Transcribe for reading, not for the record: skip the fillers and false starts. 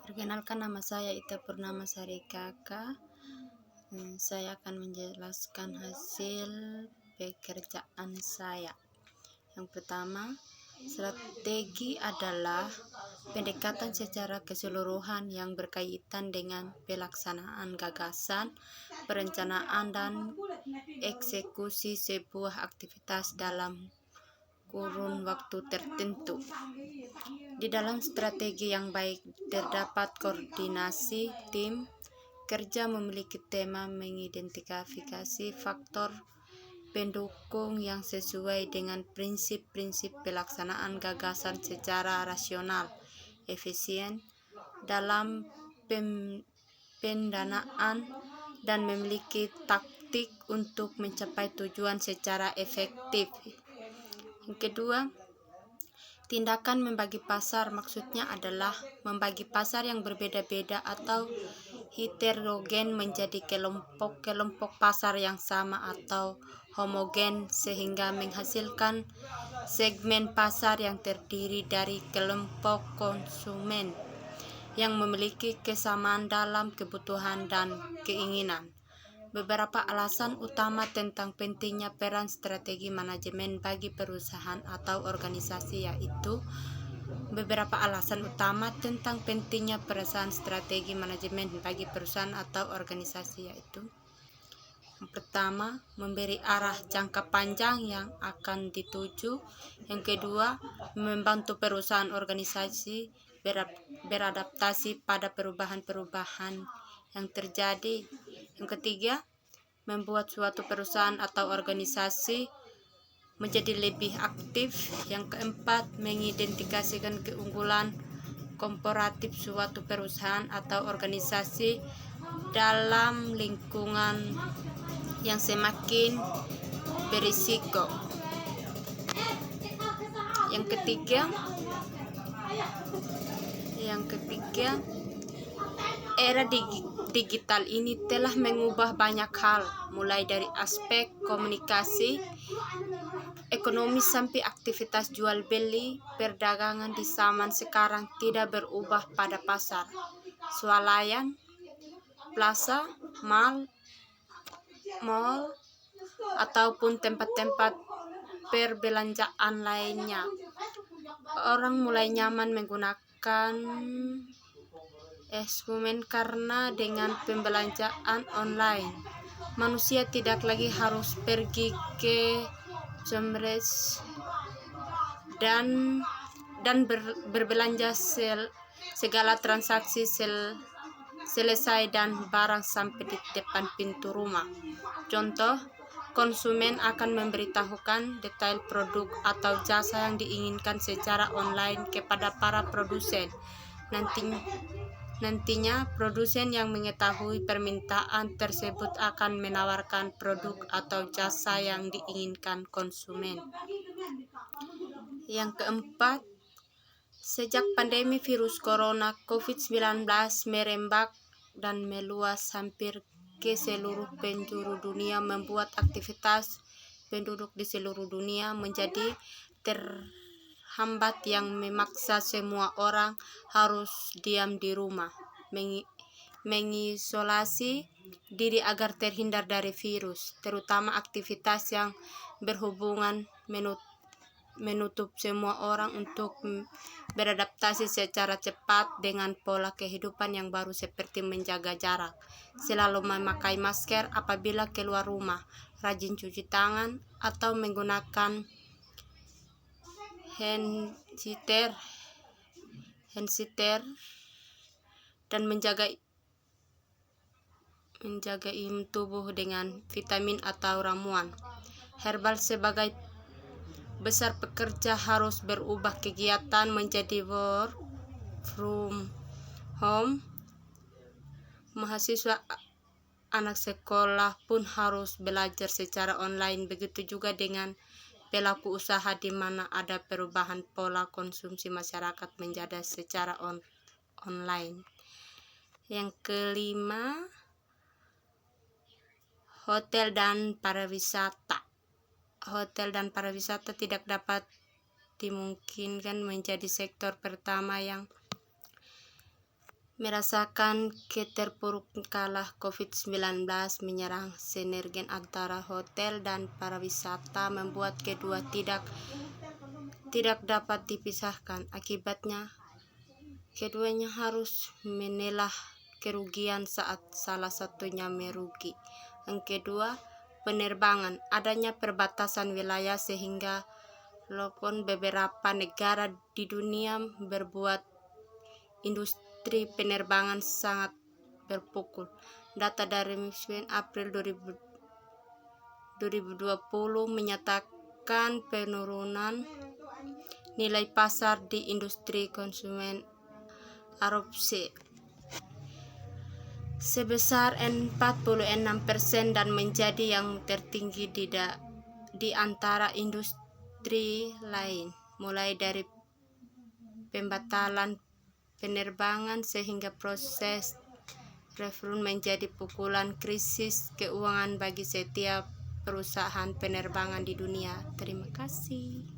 Perkenalkan, nama saya Ita Purnamasari Kaka. Saya akan menjelaskan hasil pekerjaan saya. Yang pertama, strategi adalah pendekatan secara keseluruhan yang berkaitan dengan pelaksanaan gagasan, perencanaan, dan eksekusi sebuah aktivitas dalam kurun waktu tertentu. Di dalam strategi yang baik terdapat koordinasi tim kerja, memiliki tema, mengidentifikasi faktor pendukung yang sesuai dengan prinsip-prinsip pelaksanaan gagasan secara rasional, efisien dalam pendanaan, dan memiliki taktik untuk mencapai tujuan secara efektif. Yang kedua, tindakan membagi pasar, maksudnya adalah membagi pasar yang berbeda-beda atau heterogen menjadi kelompok-kelompok pasar yang sama atau homogen sehingga menghasilkan segmen pasar yang terdiri dari kelompok konsumen yang memiliki kesamaan dalam kebutuhan dan keinginan. Beberapa alasan utama tentang pentingnya peran strategi manajemen bagi perusahaan atau organisasi yaitu beberapa alasan utama tentang pentingnya peran strategi manajemen bagi perusahaan atau organisasi yaitu: yang pertama, memberi arah jangka panjang yang akan dituju. Yang kedua, membantu perusahaan organisasi beradaptasi pada perubahan-perubahan yang terjadi. Yang ketiga, membuat suatu perusahaan atau organisasi menjadi lebih aktif. Yang keempat, mengidentifikasikan keunggulan komparatif suatu perusahaan atau organisasi dalam lingkungan yang semakin berisiko. Yang ketiga, era digital ini telah mengubah banyak hal, mulai dari aspek komunikasi, ekonomi sampai aktivitas jual beli. Perdagangan di zaman sekarang tidak berubah pada pasar, swalayan, plaza, mall, ataupun tempat-tempat perbelanjaan lainnya. Orang mulai nyaman menggunakan e-commerce karena dengan pembelanjaan online, manusia tidak lagi harus pergi ke e-commerce dan berbelanja. Segala transaksi selesai dan barang sampai di depan pintu rumah. Contoh, konsumen akan memberitahukan detail produk atau jasa yang diinginkan secara online kepada para produsen. Nantinya produsen yang mengetahui permintaan tersebut akan menawarkan produk atau jasa yang diinginkan konsumen. Yang keempat, sejak pandemi virus corona COVID-19 merembak dan meluas hampir ke seluruh penjuru dunia, membuat aktivitas penduduk di seluruh dunia menjadi terhambat yang memaksa semua orang harus diam di rumah, mengisolasi diri agar terhindar dari virus, terutama aktivitas yang berhubungan menutup semua orang untuk beradaptasi secara cepat dengan pola kehidupan yang baru, seperti menjaga jarak, selalu memakai masker apabila keluar rumah, rajin cuci tangan atau menggunakan hand sanitizer, dan menjaga imun tubuh dengan vitamin atau ramuan herbal. Sebagai besar pekerja harus berubah kegiatan menjadi work from home. Mahasiswa, anak sekolah pun harus belajar secara online. Begitu juga dengan pelaku usaha di mana ada perubahan pola konsumsi masyarakat menjadi secara online. Yang kelima, hotel dan pariwisata. Hotel dan pariwisata tidak dapat dimungkinkan menjadi sektor pertama yang Merasakan keterpurukan COVID-19 menyerang sinergi antara hotel dan pariwisata membuat kedua tidak dapat dipisahkan. Akibatnya, keduanya harus menelah kerugian saat salah satunya merugi. Yang kedua, penerbangan. Adanya perbatasan wilayah sehingga walaupun beberapa negara di dunia berbuat industri penerbangan sangat berpukul. Data dari April 2020 menyatakan penurunan nilai pasar di industri konsumen erupsi sebesar 46% dan menjadi yang tertinggi di antara industri lain, mulai dari pembatalan penerbangan sehingga proses refund menjadi pukulan krisis keuangan bagi setiap perusahaan penerbangan di dunia. Terima kasih.